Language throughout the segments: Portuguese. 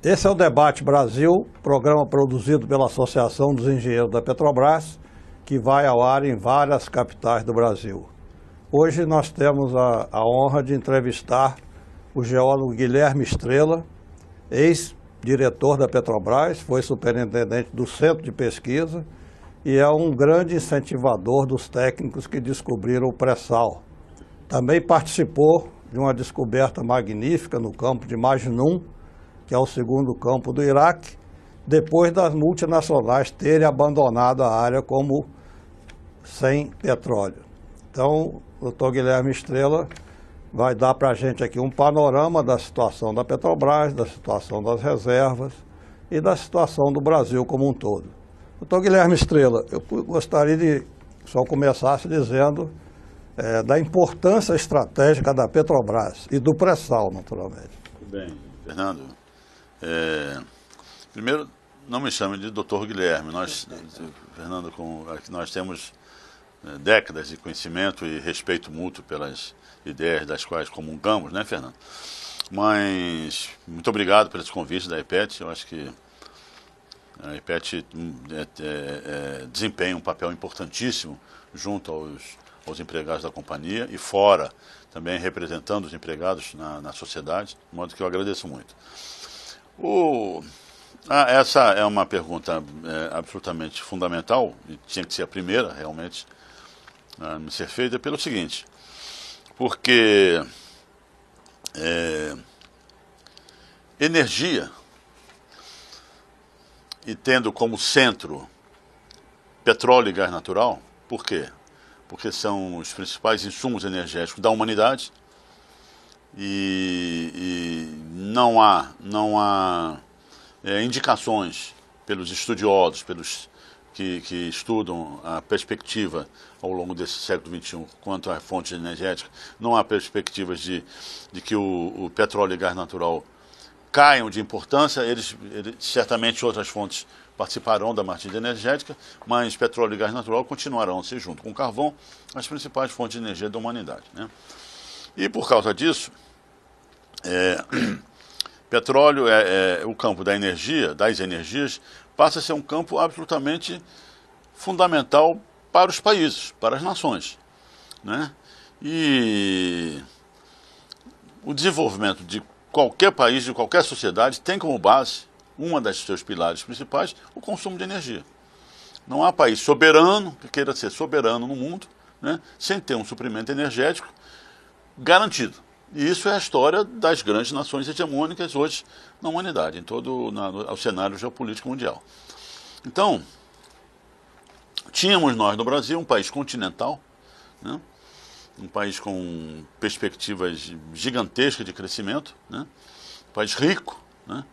Esse é o Debate Brasil, programa produzido pela Associação dos Engenheiros da Petrobras, que vai ao ar em várias capitais do Brasil. Hoje nós temos a honra de entrevistar o geólogo Guilherme Estrela, ex-diretor da Petrobras, foi superintendente do Centro de Pesquisa e é um grande incentivador dos técnicos que descobriram o pré-sal. Também participou de uma descoberta magnífica no campo de Majnun, que é o segundo campo do Iraque, depois das multinacionais terem abandonado a área como sem petróleo. Então, o Dr. Guilherme Estrela vai dar para a gente aqui um panorama da situação da Petrobras, da situação das reservas e da situação do Brasil como um todo. Dr. Guilherme Estrela, eu gostaria de só começasse dizendo da importância estratégica da Petrobras e do pré-sal, naturalmente. Bem, Fernando, primeiro, não me chame de Dr. Guilherme. Fernando, nós temos décadas de conhecimento e respeito mútuo pelas ideias das quais comungamos, né, Fernando? Mas muito obrigado por esse convite da EPET. Eu acho que a EPET desempenha um papel importantíssimo junto aos empregados da companhia e fora, também representando os empregados na sociedade, de modo que eu agradeço muito. Essa é uma pergunta absolutamente fundamental e tinha que ser a primeira, realmente, a me ser feita pelo seguinte, porque energia, e tendo como centro petróleo e gás natural, por quê? Porque são os principais insumos energéticos da humanidade e não há indicações pelos estudiosos, pelos que estudam a perspectiva ao longo desse século XXI quanto à fonte energética, não há perspectivas de que o petróleo e gás natural caiam de importância. Certamente outras fontes participarão da matriz energética, mas petróleo e gás natural continuarão a ser, junto com o carvão, as principais fontes de energia da humanidade, né? E por causa disso, petróleo o campo da energia, das energias, passa a ser um campo absolutamente fundamental para os países, para as nações, né? E o desenvolvimento de qualquer país, de qualquer sociedade, tem como base, uma das seus pilares principais, o consumo de energia. Não há país soberano, que queira ser soberano no mundo, né, sem ter um suprimento energético garantido. E isso é a história das grandes nações hegemônicas hoje na humanidade, em todo o cenário geopolítico mundial. Então, tínhamos nós no Brasil um país continental, né, um país com perspectivas gigantescas de crescimento, né, um país rico, né,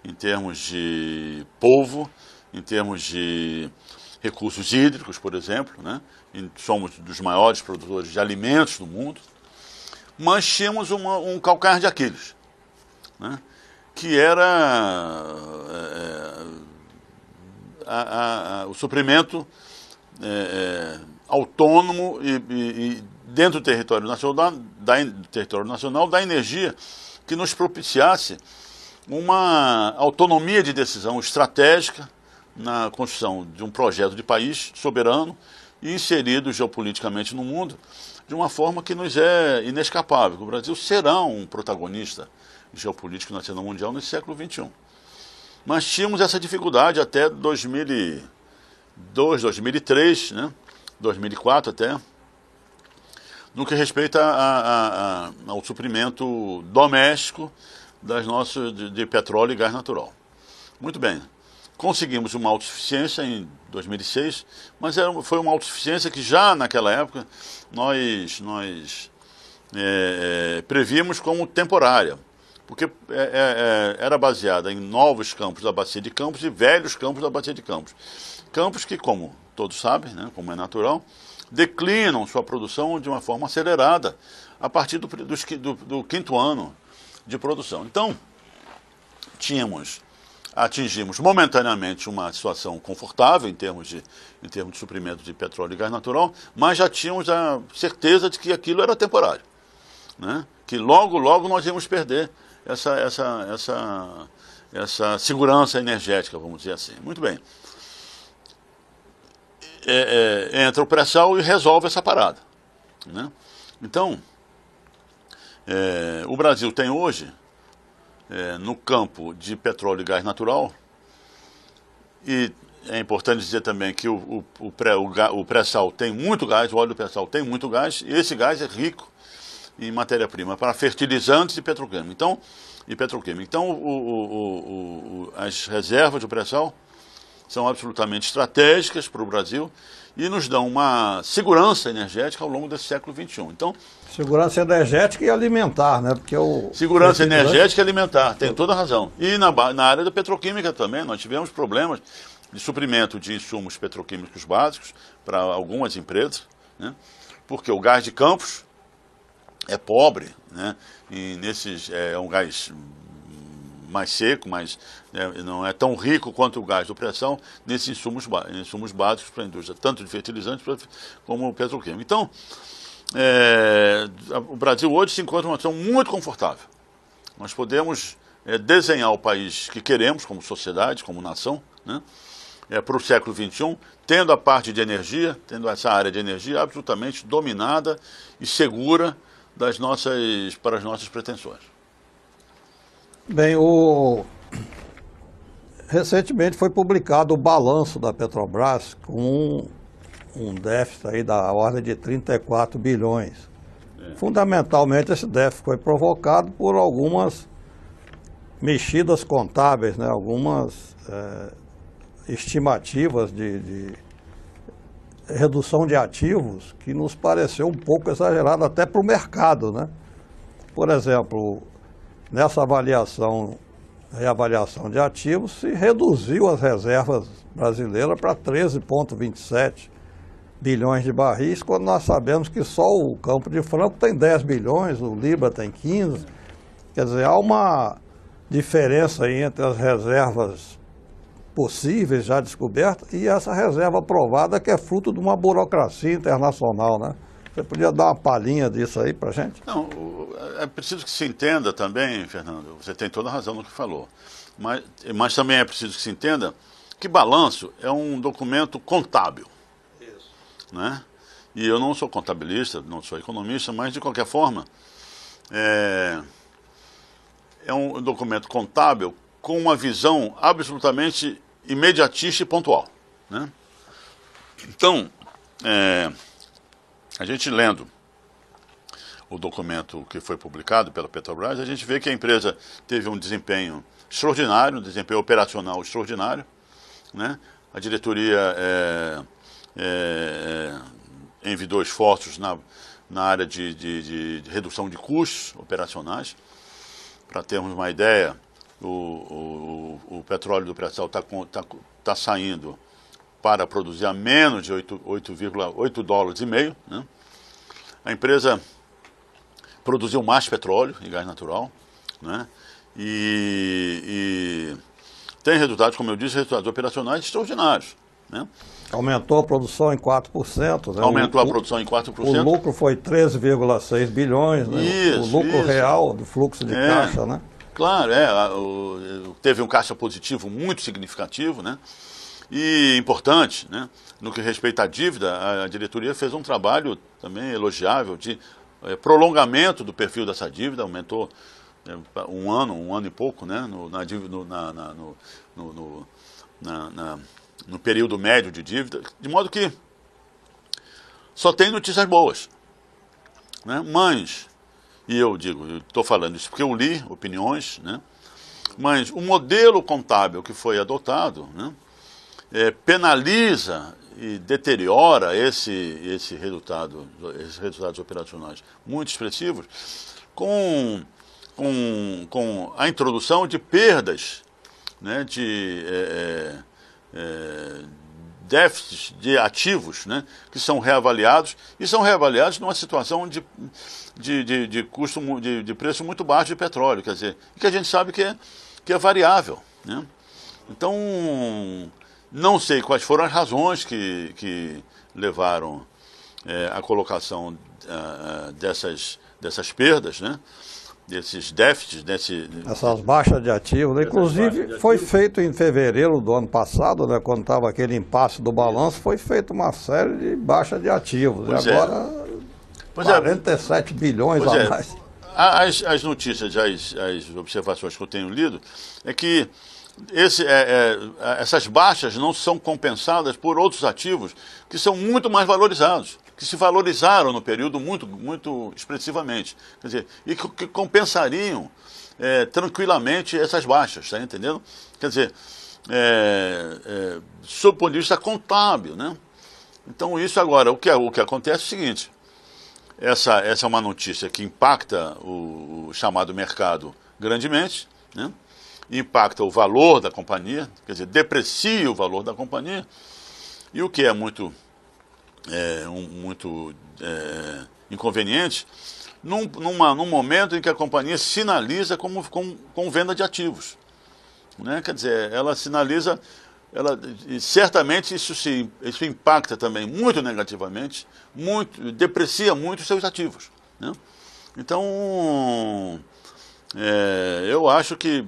em termos de povo, em termos de recursos hídricos, por exemplo, né, somos dos maiores produtores de alimentos do mundo, mas tínhamos um calcanhar de Aquiles, né, que era o suprimento autônomo e dentro do território nacional da energia que nos propiciasse uma autonomia de decisão estratégica na construção de um projeto de país soberano e inserido geopoliticamente no mundo de uma forma que nos é inescapável. O Brasil será um protagonista geopolítico na cena mundial nesse século XXI. Mas tínhamos essa dificuldade até 2002, 2003, né? 2004 até, no que respeita ao suprimento doméstico de petróleo e gás natural. Muito bem, conseguimos uma autossuficiência em 2006, mas foi uma autossuficiência que já naquela época nós prevíamos como temporária, porque era baseada em novos campos da Bacia de Campos e velhos campos da Bacia de Campos. Campos que, como todos sabem, né, como é natural, declinam sua produção de uma forma acelerada a partir do quinto ano de produção. Então, atingimos momentaneamente uma situação confortável em termos de suprimento de petróleo e gás natural, mas já tínhamos a certeza de que aquilo era temporário, né? Que logo nós íamos perder essa segurança energética, vamos dizer assim. Muito bem. Entra o pré-sal e resolve essa parada, né? Então, o Brasil tem hoje, no campo de petróleo e gás natural, e é importante dizer também que o pré-sal tem muito gás, o óleo do pré-sal tem muito gás, e esse gás é rico em matéria-prima para fertilizantes e petroquímica. Então, as reservas de pré-sal são absolutamente estratégicas para o Brasil e nos dão uma segurança energética ao longo desse século XXI. Então, segurança energética e alimentar, né? Porque segurança energética e alimentar, tem toda a razão. E na área da petroquímica também, nós tivemos problemas de suprimento de insumos petroquímicos básicos para algumas empresas, né? Porque o gás de Campos é pobre, né? E é um gás mais seco, mas não é tão rico quanto o gás do pré-sal nesses insumos básicos para a indústria, tanto de fertilizantes como petroquímica. Então, o Brasil hoje se encontra numa situação muito confortável. Nós podemos desenhar o país que queremos como sociedade, como nação, né? Para o século XXI, tendo a parte de energia, tendo essa área de energia absolutamente dominada e segura para as nossas pretensões. Bem, recentemente foi publicado o balanço da Petrobras com um déficit aí da ordem de 34 bilhões. Fundamentalmente esse déficit foi provocado por algumas mexidas contábeis, né? Algumas estimativas de redução de ativos que nos pareceu um pouco exagerado até para o mercado, né? Por exemplo, nessa reavaliação de ativos, se reduziu as reservas brasileiras para 13,27 bilhões de barris, quando nós sabemos que só o Campo de Franco tem 10 bilhões, o Libra tem 15. Quer dizer, há uma diferença aí entre as reservas possíveis já descobertas e essa reserva provada, que é fruto de uma burocracia internacional, né? Você podia dar uma palhinha disso aí para a gente? Não, é preciso que se entenda também, Fernando, você tem toda a razão no que falou, mas também é preciso que se entenda que balanço é um documento contábil. Isso. Né? E eu não sou contabilista, não sou economista, mas de qualquer forma é um documento contábil com uma visão absolutamente imediatista e pontual, né? Então, a gente lendo o documento que foi publicado pela Petrobras, a gente vê que a empresa teve um desempenho extraordinário, um desempenho operacional extraordinário, né? A diretoria envidou esforços na área de redução de custos operacionais. Para termos uma ideia, o petróleo do pré-sal está saindo para produzir a menos de 8,8 dólares e meio, né? A empresa produziu mais petróleo e gás natural, né? E tem resultados, como eu disse, resultados operacionais extraordinários, né? Aumentou a produção em 4%. Né? Aumentou a produção em 4%. O lucro foi 13,6 bilhões, né? Isso, o lucro real do fluxo de caixa, né? Claro, teve um caixa positivo muito significativo, né? E importante, né? No que respeita à dívida, a diretoria fez um trabalho também elogiável de prolongamento do perfil dessa dívida, aumentou um ano e pouco, né? No período médio de dívida, de modo que só tem notícias boas, né? Mas, e eu estou falando isso porque eu li opiniões, né? Mas o modelo contábil que foi adotado, né, penaliza e deteriora esses resultados operacionais muito expressivos com a introdução de perdas, né, de déficits de ativos, né, que são reavaliados, e são reavaliados numa situação de custo, de preço muito baixo de petróleo, quer dizer, que a gente sabe que é variável, né? Então, não sei quais foram as razões que levaram à colocação dessas perdas, né? desses déficits, essas baixas de ativos. Inclusive, foi feito em fevereiro do ano passado, né, quando estava aquele impasse do balanço, foi feita uma série de baixas de ativos. E agora, 47 bilhões a mais. As notícias, as observações que eu tenho lido, é que essas baixas não são compensadas por outros ativos que são muito mais valorizados, que se valorizaram no período muito expressivamente. Quer dizer, e que compensariam tranquilamente essas baixas, está entendendo? Quer dizer, sob o ponto de vista contábil, né? Então isso agora, o que acontece é o seguinte, essa é uma notícia que impacta o chamado mercado grandemente, né? Impacta o valor da companhia, quer dizer, deprecia o valor da companhia, e o que é muito inconveniente, num momento em que a companhia sinaliza com venda de ativos, né? Quer dizer, ela sinaliza, e certamente isso impacta também muito negativamente, deprecia muito os seus ativos, né? Então, eu acho que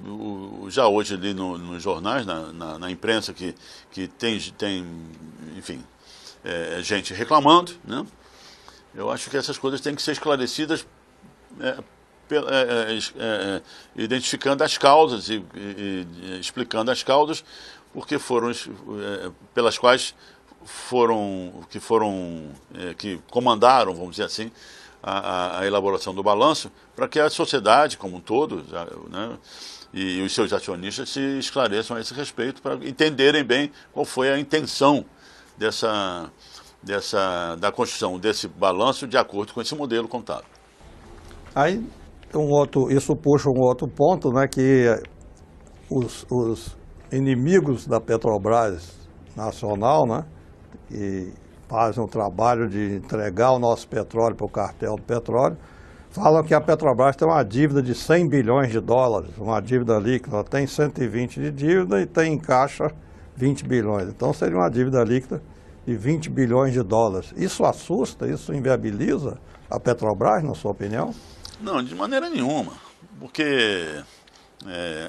já hoje ali nos jornais, na imprensa que tem enfim, gente reclamando, né? Eu acho que essas coisas têm que ser esclarecidas, identificando as causas e explicando as causas porque pelas quais que comandaram, vamos dizer assim, a elaboração do balanço, para que a sociedade como um todo, né, e os seus acionistas se esclareçam a esse respeito, para entenderem bem qual foi a intenção da construção desse balanço de acordo com esse modelo contábil. Aí isso puxa um outro ponto, né, que os inimigos da Petrobras Nacional, né, que fazem o trabalho de entregar o nosso petróleo para o cartel do petróleo, falam que a Petrobras tem uma dívida de 100 bilhões de dólares, uma dívida líquida, ela tem 120 de dívida e tem em caixa 20 bilhões. Então seria uma dívida líquida de 20 bilhões de dólares. Isso assusta, isso inviabiliza a Petrobras, na sua opinião? Não, de maneira nenhuma, porque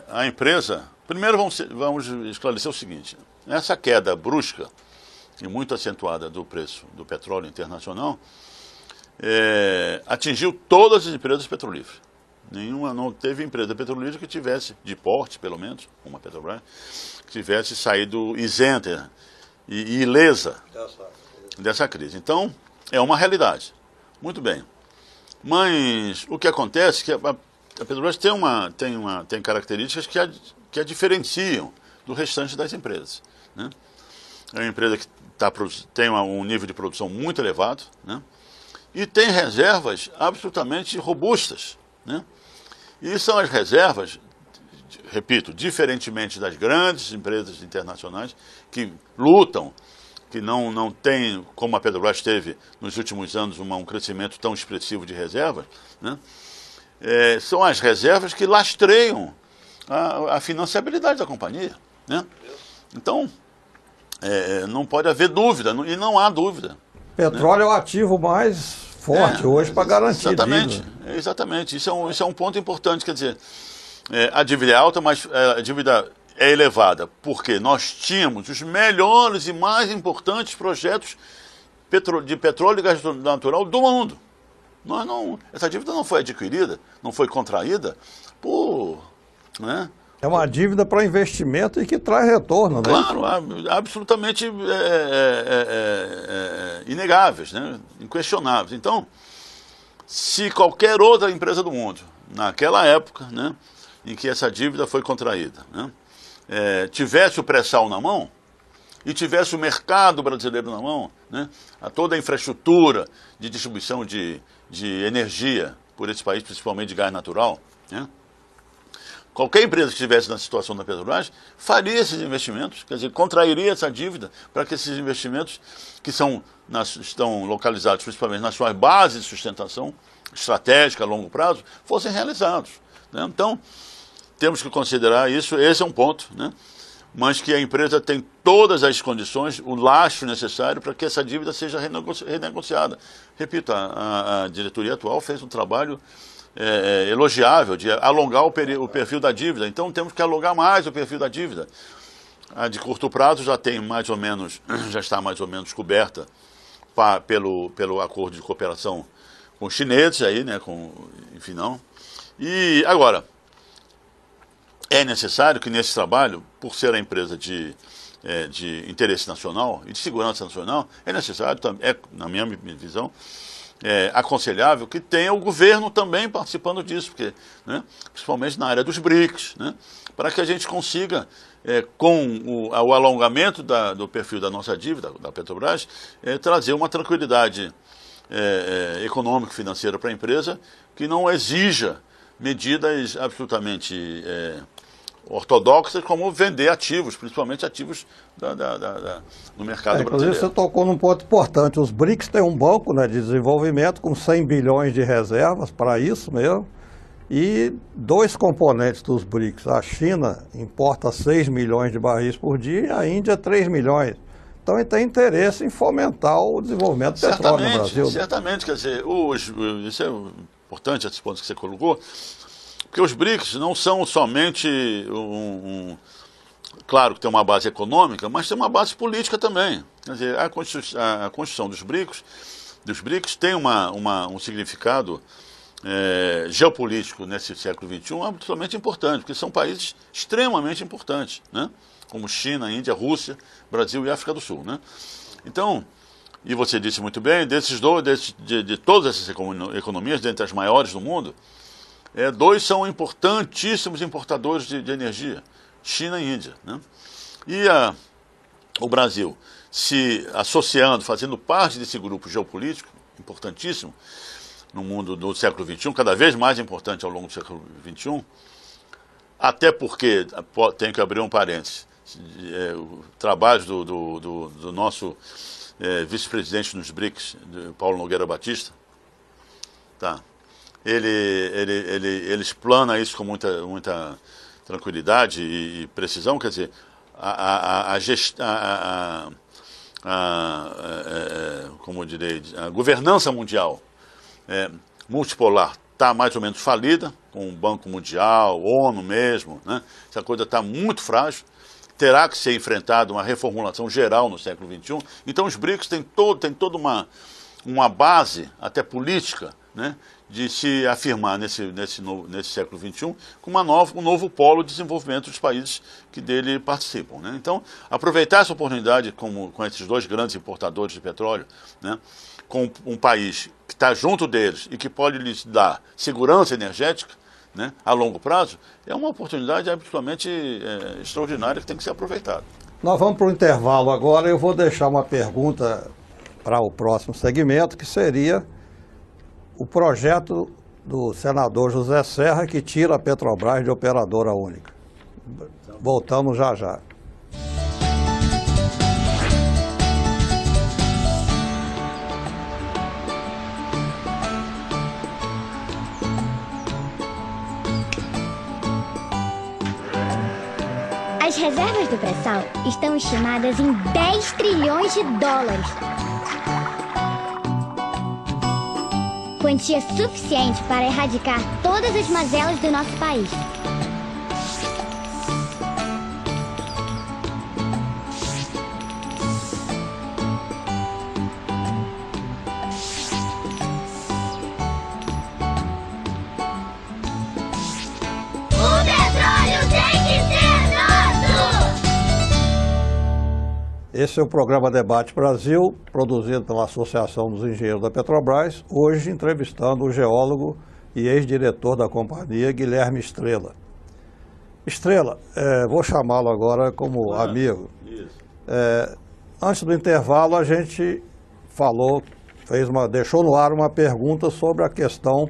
a empresa... Primeiro vamos esclarecer o seguinte, essa queda brusca e muito acentuada do preço do petróleo internacional atingiu todas as empresas petrolíferas. Não teve empresa petrolífera que tivesse, de porte pelo menos, como a Petrobras, que tivesse saído isenta e ilesa dessa crise. Então, é uma realidade. Muito bem. Mas o que acontece é que a Petrobras tem características que a diferenciam do restante das empresas, né? É uma empresa que tem um nível de produção muito elevado, né? E tem reservas absolutamente robustas, né? E são as reservas, repito, diferentemente das grandes empresas internacionais que lutam, que não tem, como a Petrobras teve nos últimos anos, um crescimento tão expressivo de reservas, né? São as reservas que lastreiam a financiabilidade da companhia, né? Então, não pode haver dúvida, e não há dúvida. Petróleo, né, é o ativo mais forte hoje para garantir exatamente, dívida. Exatamente, isso é um ponto importante, quer dizer, a dívida é alta, mas a dívida é elevada, porque nós tínhamos os melhores e mais importantes projetos de petróleo e gás natural do mundo. Essa dívida não foi adquirida, não foi contraída né? É uma dívida para investimento e que traz retorno, né? Claro, absolutamente inegáveis, né? Inquestionáveis. Então, se qualquer outra empresa do mundo, naquela época, né, em que essa dívida foi contraída, né, tivesse o pré-sal na mão e tivesse o mercado brasileiro na mão, né, toda a infraestrutura de distribuição de energia por esse país, principalmente de gás natural, né, qualquer empresa que estivesse na situação da Petrobras faria esses investimentos, quer dizer, contrairia essa dívida para que esses investimentos, que estão localizados principalmente nas suas bases de sustentação estratégica a longo prazo, fossem realizados, né? Então, temos que considerar isso, esse é um ponto, né? Mas que a empresa tem todas as condições, o lastro necessário para que essa dívida seja renegociada. Repito, a diretoria atual fez um trabalho elogiável de alongar o perfil da dívida. Então temos que alongar mais o perfil da dívida. A de curto prazo já está mais ou menos coberta pelo acordo de cooperação com os chineses aí, né, enfim, não. E agora é necessário que nesse trabalho, por ser a empresa de interesse nacional e de segurança nacional, é necessário, na minha visão, aconselhável que tenha o governo também participando disso, porque, né, principalmente na área dos BRICS, né, para que a gente consiga, com o alongamento do perfil da nossa dívida, da Petrobras, trazer uma tranquilidade econômica e financeira para a empresa que não exija medidas absolutamente ortodoxas, como vender ativos, principalmente ativos no mercado brasileiro. Inclusive você tocou num ponto importante. Os BRICS têm um banco, né, de desenvolvimento com 100 bilhões de reservas para isso mesmo. E dois componentes dos BRICS. A China importa 6 milhões de barris por dia e a Índia 3 milhões. Então ele tem interesse em fomentar o desenvolvimento do petróleo no Brasil. Certamente, quer dizer, isso é importante, esses pontos que você colocou, porque os BRICS não são somente claro que tem uma base econômica, mas tem uma base política também. Quer dizer, a Constituição dos BRICS tem um significado geopolítico nesse século XXI absolutamente importante, porque são países extremamente importantes, né? Como China, Índia, Rússia, Brasil e África do Sul, né? Então, e você disse muito bem, de todas essas economias, dentre as maiores do mundo, dois são importantíssimos importadores de energia, China e Índia, né? E o Brasil, se associando, fazendo parte desse grupo geopolítico importantíssimo no mundo do século XXI, cada vez mais importante ao longo do século XXI, até porque, tenho que abrir um parênteses, trabalhos do nosso vice-presidente nos BRICS, Paulo Nogueira Batista, tá? Ele explana isso com muita tranquilidade e precisão, quer dizer, como eu direi, a governança mundial multipolar está mais ou menos falida, com o Banco Mundial, ONU mesmo, né? Essa coisa está muito frágil, terá que ser enfrentada uma reformulação geral no século XXI. Então os BRICS têm toda uma base, até política, né, de se afirmar nesse século XXI com um novo polo de desenvolvimento dos países que dele participam, né? Então, aproveitar essa oportunidade com esses dois grandes importadores de petróleo, né, com um país que está junto deles e que pode lhes dar segurança energética, né, a longo prazo, é uma oportunidade absolutamente extraordinária que tem que ser aproveitada. Nós vamos para o intervalo agora. Eu vou deixar uma pergunta para o próximo segmento, que seria o projeto do senador José Serra, que tira a Petrobras de operadora única. Voltamos já já. As reservas do pré-sal estão estimadas em 10 trilhões de dólares. Quantia suficiente para erradicar todas as mazelas do nosso país. Esse é o programa Debate Brasil, produzido pela Associação dos Engenheiros da Petrobras, hoje entrevistando o geólogo e ex-diretor da companhia, Guilherme Estrela. Estrela, vou chamá-lo agora como amigo. Antes do intervalo, a gente deixou no ar uma pergunta sobre a questão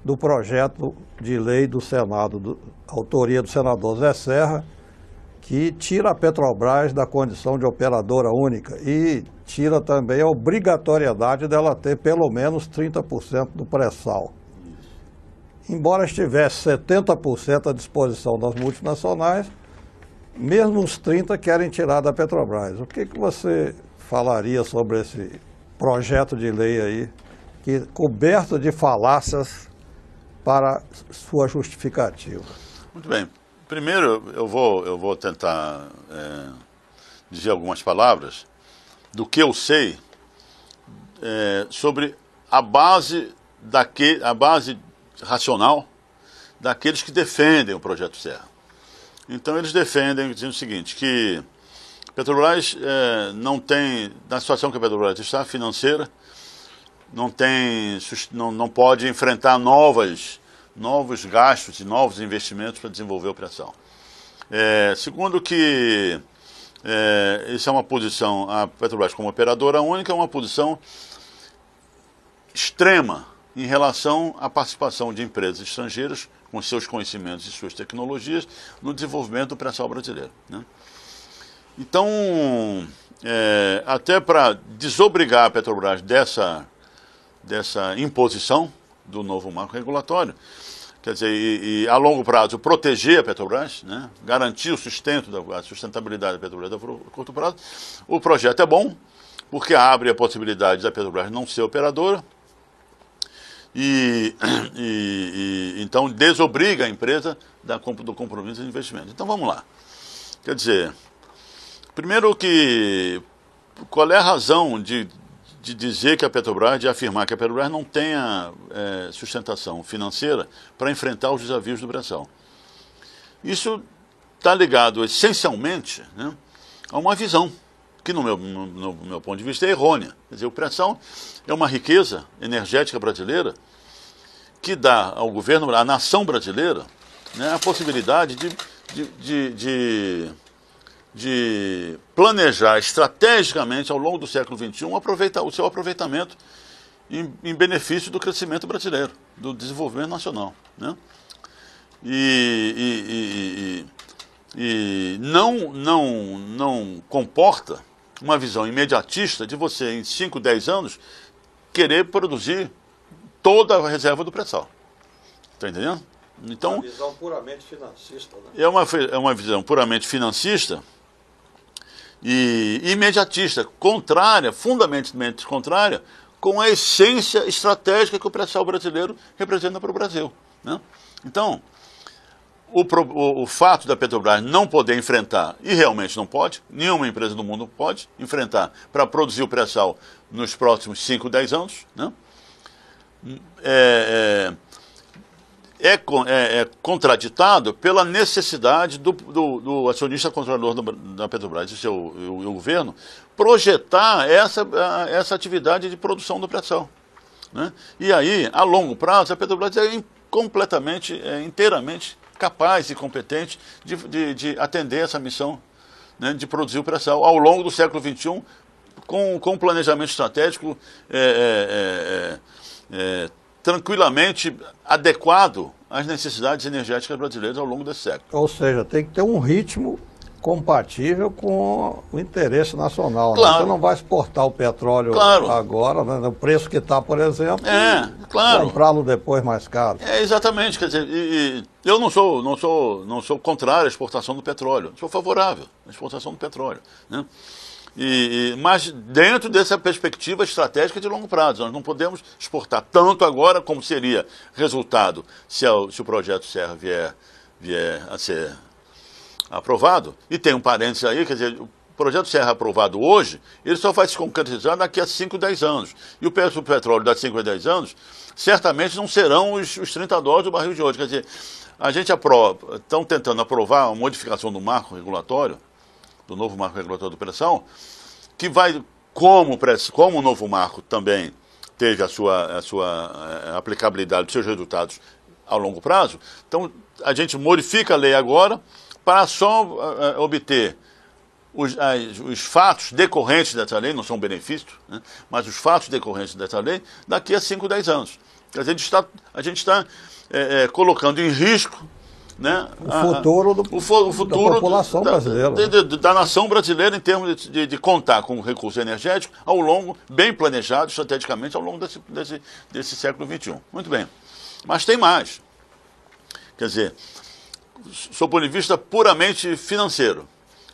do projeto de lei do Senado, autoria do senador Zé Serra, que tira a Petrobras da condição de operadora única e tira também a obrigatoriedade dela ter pelo menos 30% do pré-sal. Embora estivesse 70% à disposição das multinacionais, mesmo os 30% querem tirar da Petrobras. O que você falaria sobre esse projeto de lei aí, que coberto de falácias, para sua justificativa? Muito bem. Primeiro, eu vou tentar dizer algumas palavras do que eu sei sobre a base racional daqueles que defendem o Projeto Serra. Então, eles defendem dizendo o seguinte, que Petrobras não tem, na situação que a Petrobras está, financeira, não pode enfrentar novos gastos e novos investimentos para desenvolver a operação. Segundo que isso é uma posição, a Petrobras como operadora única é uma posição extrema em relação à participação de empresas estrangeiras com seus conhecimentos e suas tecnologias no desenvolvimento do pré-sal brasileiro, né? Então, até para desobrigar a Petrobras dessa imposição do novo marco regulatório, quer dizer, e a longo prazo proteger a Petrobras, né, garantir a sustentabilidade da Petrobras a curto prazo, o projeto é bom, porque abre a possibilidade da Petrobras não ser operadora, então desobriga a empresa do compromisso de investimento. Então vamos lá. Quer dizer, primeiro qual é a razão de dizer que a Petrobras, de afirmar que a Petrobras não tenha sustentação financeira para enfrentar os desafios do pré-sal? Isso está ligado essencialmente, né, a uma visão que no meu ponto de vista é errônea. Quer dizer, o pré-sal é uma riqueza energética brasileira que dá ao governo, à nação brasileira, né, a possibilidade de planejar estrategicamente ao longo do século XXI o seu aproveitamento em benefício do crescimento brasileiro, do desenvolvimento nacional, né? E não comporta uma visão imediatista de você, em 5, 10 anos, querer produzir toda a reserva do pré-sal. Está entendendo? Então, uma visão puramente financista, né? É uma visão puramente financista e imediatista, fundamentalmente contrária, com a essência estratégica que o pré-sal brasileiro representa para o Brasil, né? Então, o fato da Petrobras não poder enfrentar, e realmente não pode, nenhuma empresa do mundo pode enfrentar para produzir o pré-sal nos próximos 5, 10 anos, né, é contraditado pela necessidade do acionista controlador da Petrobras e o governo projetar essa atividade de produção do pré-sal, né? E aí, a longo prazo, a Petrobras é inteiramente capaz e competente de atender essa missão, né, de produzir o pré-sal ao longo do século XXI com um planejamento estratégico tranquilamente adequado às necessidades energéticas brasileiras ao longo desse século. Ou seja, tem que ter um ritmo compatível com o interesse nacional. Claro. Né? Você não vai exportar o petróleo agora, né, no preço que está, por exemplo, claro, comprá-lo depois mais caro. Exatamente. Quer dizer, eu não sou contrário à exportação do petróleo, sou favorável à exportação do petróleo, né? Mas dentro dessa perspectiva estratégica de longo prazo, nós não podemos exportar tanto agora como seria resultado se o projeto Serra vier a ser aprovado. E tem um parênteses aí, quer dizer, o projeto Serra aprovado hoje, ele só vai se concretizar daqui a 5, 10 anos. E o preço do petróleo daqui a 5 a 10 anos, certamente não serão os $30 do barril de hoje. Quer dizer, a gente estão tentando aprovar uma modificação do marco regulatório, do novo marco regulatório do pré-sal, que vai, como o novo marco também teve a sua aplicabilidade dos seus resultados a longo prazo, então a gente modifica a lei agora para só obter os fatos decorrentes dessa lei, não são benefícios, né, mas os fatos decorrentes dessa lei daqui a 5, 10 anos. A gente está colocando em risco, né, o futuro da população brasileira, da nação brasileira, em termos de contar com o recurso energético bem planejado estrategicamente ao longo desse século XXI. Muito bem. Mas tem mais. Quer dizer, sob o ponto de vista puramente financeiro.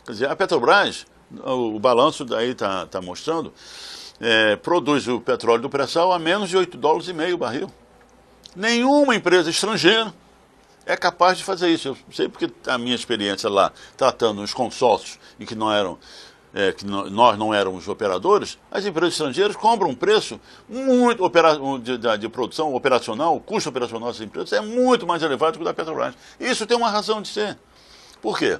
Quer dizer, a Petrobras, o balanço daí está mostrando, produz o petróleo do pré-sal a menos de $8,50 o barril. Nenhuma empresa estrangeira é capaz de fazer isso. Eu sei porque a minha experiência lá, tratando os consórcios em que nós não éramos operadores, as empresas estrangeiras cobram um preço muito de produção operacional, o custo operacional dessas empresas é muito mais elevado que o da Petrobras. Isso tem uma razão de ser. Por quê?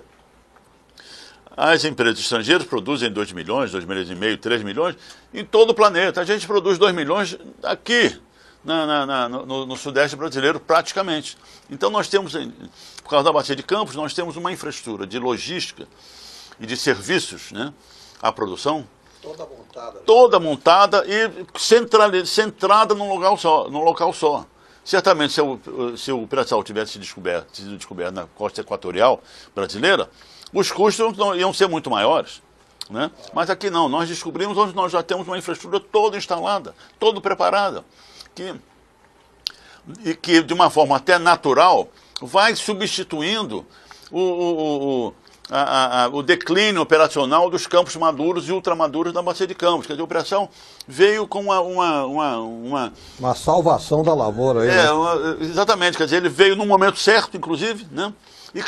As empresas estrangeiras produzem 2 milhões, 2 milhões e meio, 3 milhões em todo o planeta. A gente produz 2 milhões aqui, no Sudeste brasileiro, praticamente. Então nós temos, por causa da Bacia de Campos, nós temos uma infraestrutura de logística e de serviços, né, à produção. Toda montada e centrada num local só. Certamente, se o pré-sal tivesse sido descoberto na costa equatorial brasileira, os custos iam ser muito maiores. Né? Mas aqui não, nós descobrimos onde nós já temos uma infraestrutura toda instalada, toda preparada, que de uma forma até natural vai substituindo o declínio operacional dos campos maduros e ultramaduros da Bacia de Campos. Quer dizer, o pré-sal veio com uma salvação da lavoura aí. Exatamente, quer dizer, ele veio no momento certo, inclusive, né? E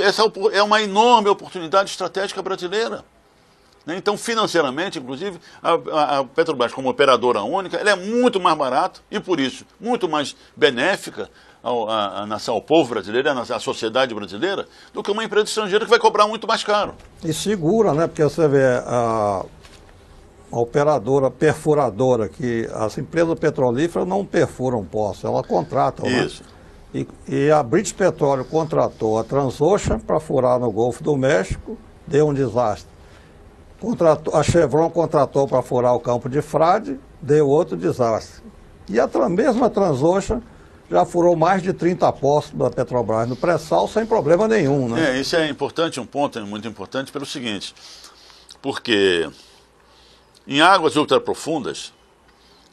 essa é uma enorme oportunidade estratégica brasileira. Né? Então, financeiramente, inclusive, a Petrobras, como operadora única, ela é muito mais barata e, por isso, muito mais benéfica à nação, ao povo brasileiro, à sociedade brasileira, do que uma empresa estrangeira que vai cobrar muito mais caro. E segura, né? Porque você vê a operadora perfuradora, que as empresas petrolíferas não perfuram poços, elas contratam. Isso. Né? E a British Petroleum contratou a Transocean para furar no Golfo do México, deu um desastre. A Chevron contratou para furar o campo de Frade, deu outro desastre. E a mesma Transocean já furou mais de 30 poços da Petrobras no pré-sal sem problema nenhum. Né? Isso é importante, um ponto muito importante pelo seguinte, porque em águas ultraprofundas,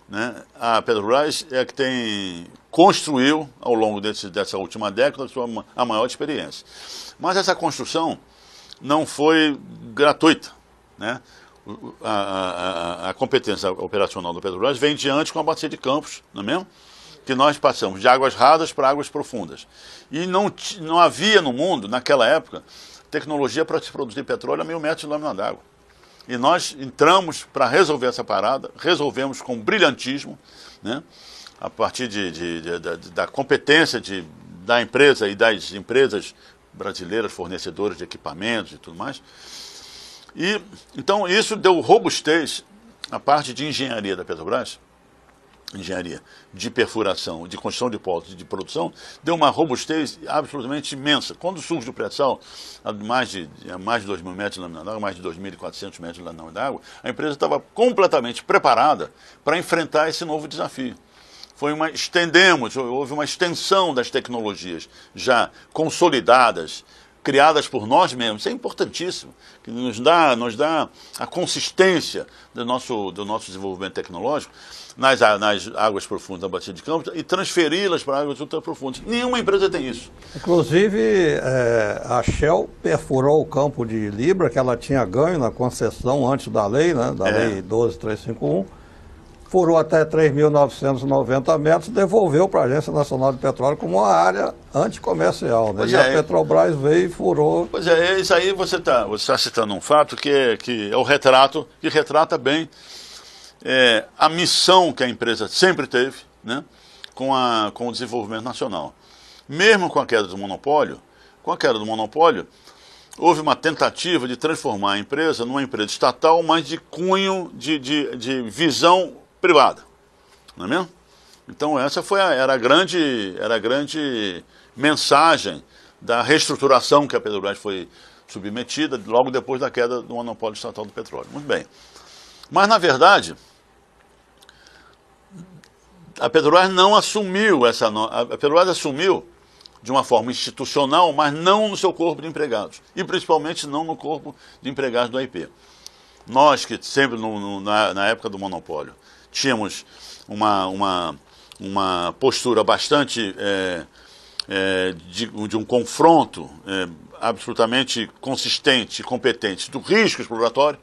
né, a Petrobras é que construiu, ao longo dessa última década, a maior experiência. Mas essa construção não foi gratuita. Né? A competência operacional da Petrobras vem diante com a Bacia de Campos, não é mesmo? Que nós passamos de águas rasas para águas profundas. E não havia no mundo, naquela época, tecnologia para se produzir petróleo a 1000 metros de lâmina d'água. E nós entramos para resolver essa parada, resolvemos com brilhantismo, né? A partir da competência da empresa e das empresas brasileiras fornecedoras de equipamentos e tudo mais. E então isso deu robustez à parte de engenharia da Petrobras, engenharia de perfuração, de construção de poços, de produção, deu uma robustez absolutamente imensa. Quando surge o pré-sal, a mais de 2.000 metros de lâmina d'água, mais de 2.400 metros de lâmina d'água, a empresa estava completamente preparada para enfrentar esse novo desafio. Houve uma extensão das tecnologias já consolidadas, criadas por nós mesmos. Isso é importantíssimo, que nos dá a consistência do nosso desenvolvimento tecnológico nas águas profundas da Bacia de Campos e transferi-las para águas ultraprofundas. Nenhuma empresa tem isso. Inclusive, a Shell perfurou o campo de Libra, que ela tinha ganho na concessão antes da lei, né, da lei 12351, furou até 3.990 metros, devolveu para a Agência Nacional de Petróleo como uma área anticomercial. Né? A Petrobras veio e furou. Pois é, isso aí você está citando um fato que é o retrato, que retrata bem a missão que a empresa sempre teve, né, com o desenvolvimento nacional. Mesmo com a queda do monopólio, houve uma tentativa de transformar a empresa numa empresa estatal, mas de cunho de visão privada, não é mesmo? Então essa era a grande mensagem da reestruturação que a Petrobras foi submetida logo depois da queda do monopólio estatal do petróleo. Muito bem. Mas na verdade, a Petrobras não assumiu a Petrobras assumiu de uma forma institucional, mas não no seu corpo de empregados, e principalmente não no corpo de empregados do AIP. Nós que sempre na época do monopólio tínhamos uma postura bastante de um confronto absolutamente consistente e competente do risco exploratório,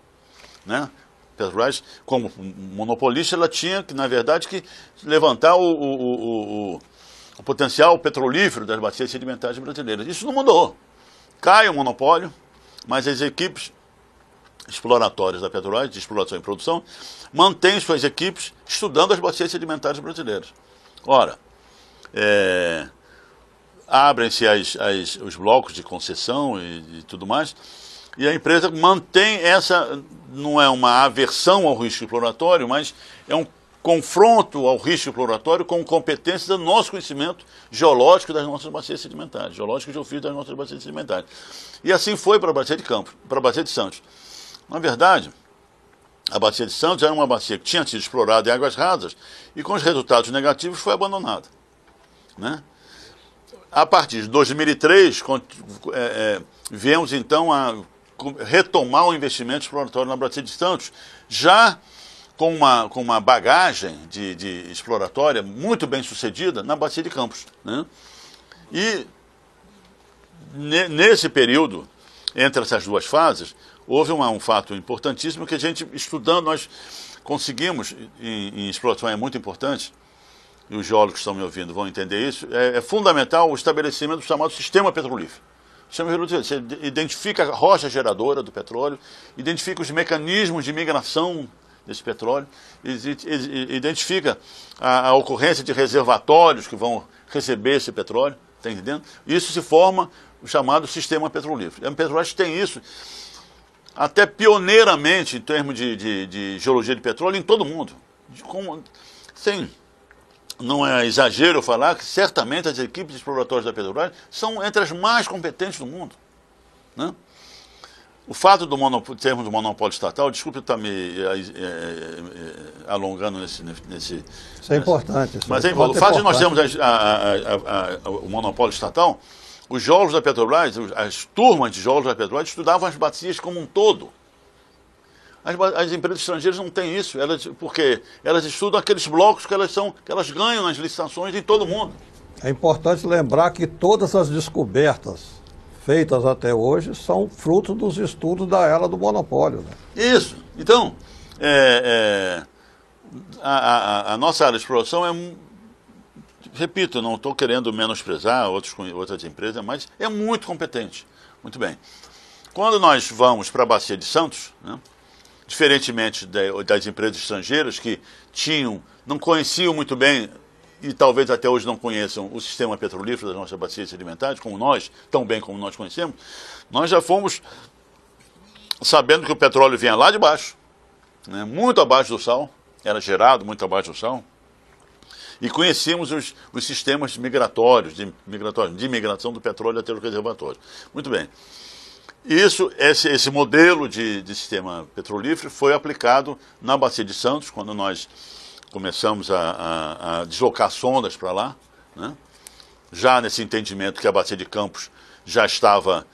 né? Petrobras, como monopolista, ela tinha que, na verdade, que levantar o potencial petrolífero das bacias sedimentares brasileiras. Isso não mudou. Cai o monopólio, mas as equipes exploratórias da Petrobras, de exploração e produção, mantêm suas equipes estudando as bacias sedimentares brasileiras. Ora, abrem-se os blocos de concessão e tudo mais, e a empresa mantém essa, não é uma aversão ao risco exploratório, mas é um confronto ao risco exploratório com competências do nosso conhecimento geológico das nossas bacias sedimentares, geológico e geofísico das nossas bacias sedimentares. E assim foi para a Bacia de Campos, para a Bacia de Santos. Na verdade, a Bacia de Santos era uma bacia que tinha sido explorada em águas rasas e com os resultados negativos foi abandonada, né? A partir de 2003, viemos então a retomar o investimento exploratório na Bacia de Santos, já com uma bagagem de exploratória muito bem sucedida na Bacia de Campos, né? E nesse período, entre essas duas fases, houve um fato importantíssimo que a gente, estudando, nós conseguimos, em exploração é muito importante, e os geólogos que estão me ouvindo vão entender isso, é fundamental o estabelecimento do chamado sistema petrolífero. Você identifica a rocha geradora do petróleo, identifica os mecanismos de migração desse petróleo, identifica a ocorrência de reservatórios que vão receber esse petróleo, está entendendo? Isso se forma o chamado sistema petrolífero. A Petrobras tem isso até pioneiramente em termos de geologia de petróleo em todo o mundo. Sim, não é exagero eu falar que certamente as equipes exploratórias da Petrobras são entre as mais competentes do mundo, né? O fato do termos do monopólio estatal, desculpe eu estar me alongando nesse... Isso é importante. Mas o fato de nós termos o monopólio estatal, os geólogos da Petrobras, as turmas de geólogos da Petrobras estudavam as bacias como um todo. As empresas estrangeiras não têm isso, porque elas estudam aqueles blocos que elas ganham nas licitações em todo o mundo. É importante lembrar que todas as descobertas feitas até hoje são fruto dos estudos da era do monopólio, né? Isso. Então, a nossa área de exploração repito, não estou querendo menosprezar outras empresas, mas é muito competente. Muito bem. Quando nós vamos para a Bacia de Santos, né, diferentemente das empresas estrangeiras que não conheciam muito bem e talvez até hoje não conheçam o sistema petrolífero das nossas bacias sedimentares, tão bem como nós conhecemos, nós já fomos sabendo que o petróleo vinha lá de baixo, né, muito abaixo do sal, era gerado muito abaixo do sal, e conhecíamos os sistemas migratórios, de migração do petróleo até os reservatórios. Muito bem. Esse modelo de sistema petrolífero foi aplicado na Bacia de Santos, quando nós começamos a deslocar sondas para lá, né? Já nesse entendimento que a Bacia de Campos já estava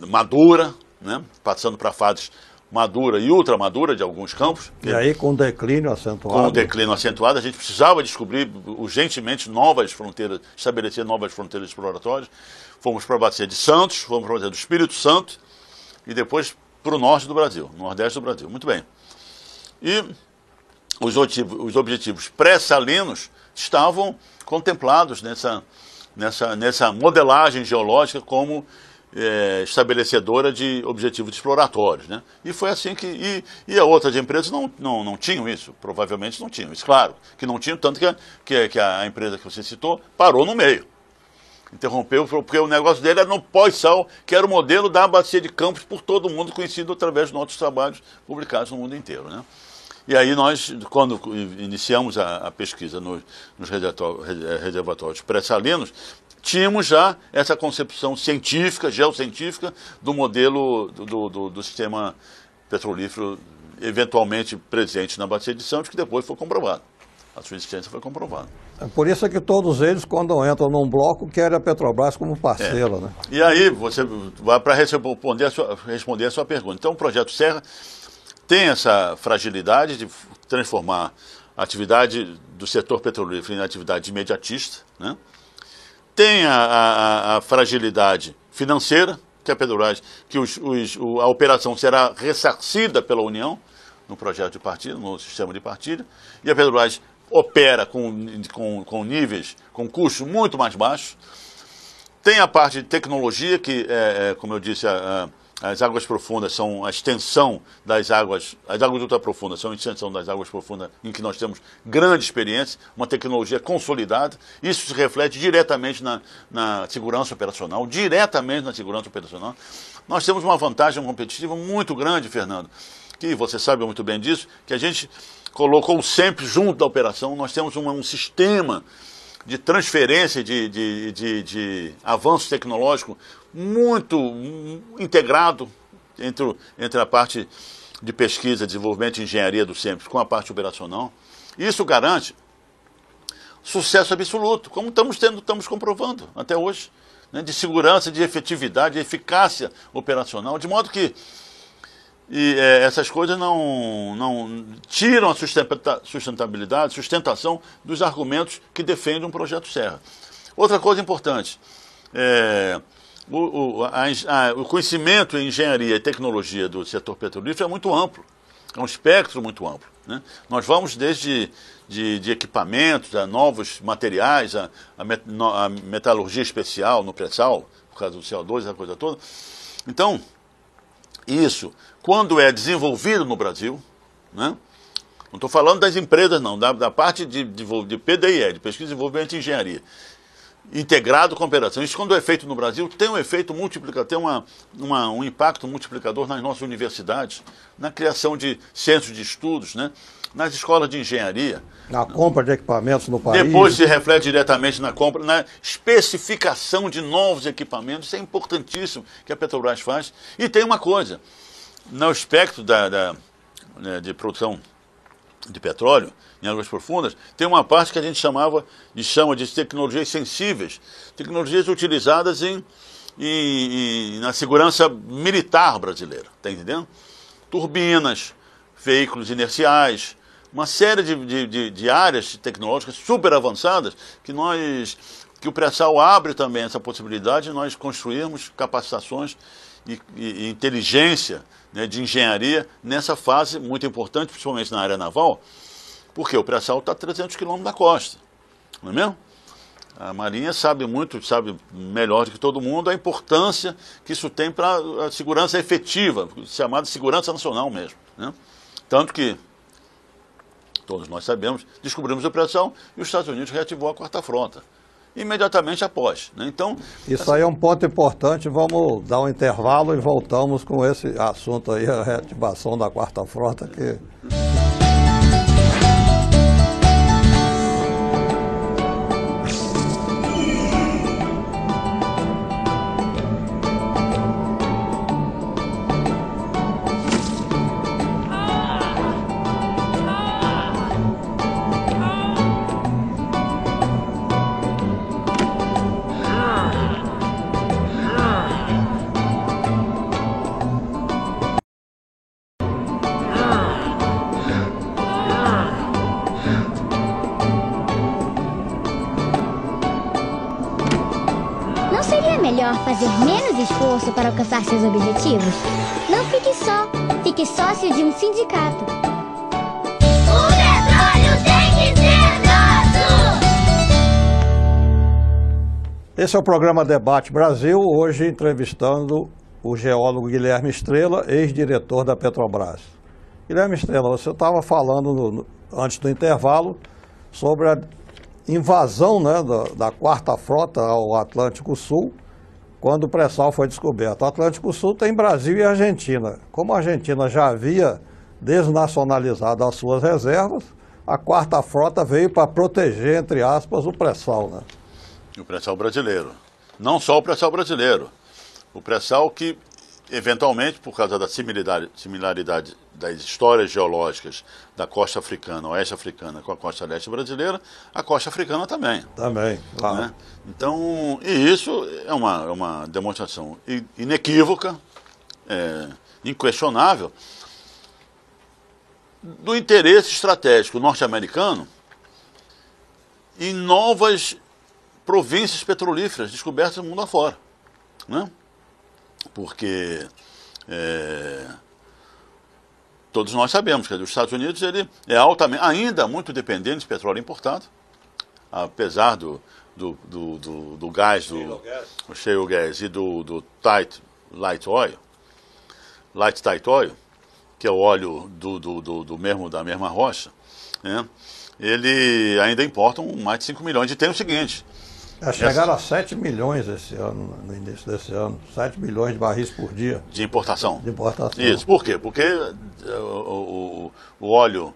madura, né? Passando para fases madura e ultramadura de alguns campos. E aí com declínio acentuado. Com o declínio acentuado, a gente precisava descobrir urgentemente novas fronteiras, estabelecer novas fronteiras exploratórias. Fomos para a Bacia de Santos, fomos para a Bacia do Espírito Santo e depois para o norte do Brasil, nordeste do Brasil. Muito bem. E os objetivos pré-salinos estavam contemplados nessa modelagem geológica como estabelecedora de objetivos exploratórios, né? E foi assim que... E as outras empresas não tinham isso, provavelmente não tinham isso. Claro que não tinham, tanto que a empresa que você citou parou no meio. Interrompeu, porque o negócio dele era no pós-sal, que era o modelo da Bacia de Campos por todo mundo, conhecido através de nossos trabalhos publicados no mundo inteiro, né? E aí nós, quando iniciamos a pesquisa nos reservatórios pré-salinos, tínhamos já essa concepção científica, geocientífica, do modelo do sistema petrolífero eventualmente presente na Bacia de Santos, que depois foi comprovado. A sua existência foi comprovada. É por isso que todos eles, quando entram num bloco, querem a Petrobras como parceira, né? E aí, você vai para responder a sua pergunta. Então, o Projeto Serra tem essa fragilidade de transformar a atividade do setor petrolífero em atividade imediatista, né? Tem a fragilidade financeira, que a Petrobras, que a operação será ressarcida pela União no projeto de partilha, no sistema de partilha, e a Petrobras opera com níveis, com custos muito mais baixos. Tem a parte de tecnologia, que, como eu disse, as águas profundas são a extensão das águas, as águas ultraprofundas são a extensão das águas profundas, em que nós temos grande experiência, uma tecnologia consolidada. Isso se reflete diretamente na segurança operacional, Nós temos uma vantagem competitiva muito grande, Fernando, que você sabe muito bem disso, que a gente colocou sempre junto da operação. Nós temos um sistema de transferência de avanço tecnológico muito integrado entre a parte de pesquisa, desenvolvimento e engenharia do SEMPES com a parte operacional. Isso garante sucesso absoluto, como estamos comprovando até hoje, né, de segurança, de efetividade, de eficácia operacional, de modo que essas coisas não tiram a sustentação dos argumentos que defendem um projeto Serra. Outra coisa importante, o conhecimento em engenharia e tecnologia do setor petrolífero é muito amplo, é um espectro muito amplo, né? Nós vamos desde de equipamentos, a novos materiais, a metalurgia especial no pré-sal, por causa do CO2, essa coisa toda. Então, isso, quando é desenvolvido no Brasil, né? Não estou falando das empresas, não, da parte de PDIE, de Pesquisa, Desenvolvimento e Engenharia, integrado com operação. Isso, quando é feito no Brasil, tem um efeito multiplicador, tem um impacto multiplicador nas nossas universidades, na criação de centros de estudos, né? Nas escolas de engenharia. Na compra de equipamentos no país. Depois se reflete diretamente na compra, na especificação de novos equipamentos. Isso é importantíssimo que a Petrobras faz. E tem uma coisa, no espectro de produção de petróleo, em águas profundas, tem uma parte que a gente chama de tecnologias sensíveis, tecnologias utilizadas na segurança militar brasileira, está entendendo? Turbinas, veículos inerciais, uma série de áreas tecnológicas super avançadas que o pré-sal abre também essa possibilidade de nós construirmos capacitações e inteligência, né, de engenharia nessa fase muito importante, principalmente na área naval, porque o pré-sal está a 300 quilômetros da costa, não é mesmo? A Marinha sabe melhor do que todo mundo a importância que isso tem para a segurança efetiva, chamada segurança nacional mesmo, né? Tanto que todos nós sabemos, descobrimos o pré-sal e os Estados Unidos reativou a quarta frota, imediatamente após, né? Então, isso aí é um ponto importante. Vamos dar um intervalo e voltamos com esse assunto aí, a reativação da quarta frota, que... Melhor fazer menos esforço para alcançar seus objetivos? Não fique só. Fique sócio de um sindicato. O petróleo tem que ser nosso! Esse é o programa Debate Brasil, hoje entrevistando o geólogo Guilherme Estrela, ex-diretor da Petrobras. Guilherme Estrela, você estava falando antes do intervalo sobre a invasão, né, da quarta frota ao Atlântico Sul, quando o pré-sal foi descoberto. O Atlântico Sul tem Brasil e Argentina. Como a Argentina já havia desnacionalizado as suas reservas, a quarta frota veio para proteger, entre aspas, o pré-sal, né? O pré-sal brasileiro. Não só o pré-sal brasileiro. O pré-sal que, eventualmente, por causa da similaridade das histórias geológicas da costa africana, oeste africana, com a costa leste brasileira, a costa africana também. Também, claro. Né? Então, e isso é uma demonstração inequívoca, inquestionável, do interesse estratégico norte-americano em novas províncias petrolíferas descobertas no mundo afora, né? Porque todos nós sabemos que os Estados Unidos ele é altamente, ainda muito dependente de petróleo importado, apesar do gás, do shale gas e do light tight oil, que é o óleo da mesma rocha, né? Ele ainda importa mais de 5 milhões. E tem o seguinte... Chegaram a 7 milhões esse ano, no início desse ano. 7 milhões de barris por dia. De importação. De importação. Isso. Por quê? Porque o óleo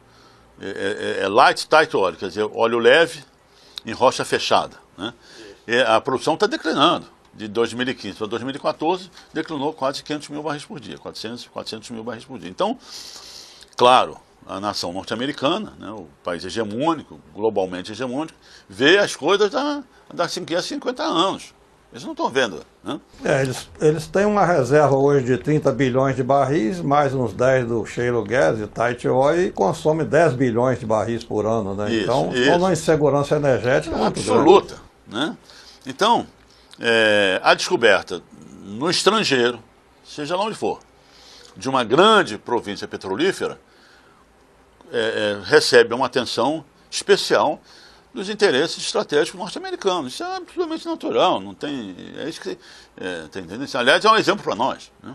é light tight oil, quer dizer, óleo leve em rocha fechada, né? E a produção está declinando. De 2015 para 2014, declinou quase 500 mil barris por dia, 400 mil barris por dia. Então, claro, a nação norte-americana, né, o país hegemônico, globalmente hegemônico, vê as coisas daqui a 50 anos. Eles não estão vendo, né? Eles têm uma reserva hoje de 30 bilhões de barris, mais uns 10 do shale gas e tight oil, e consome 10 bilhões de barris por ano, né? Isso, então, isso. uma insegurança energética muito absoluta, né? Então, a descoberta no estrangeiro, seja lá onde for, de uma grande província petrolífera, recebe uma atenção especial dos interesses estratégicos norte-americanos. Isso é absolutamente natural, não tem... É isso que... tá entendendo? Aliás, é um exemplo para nós, né?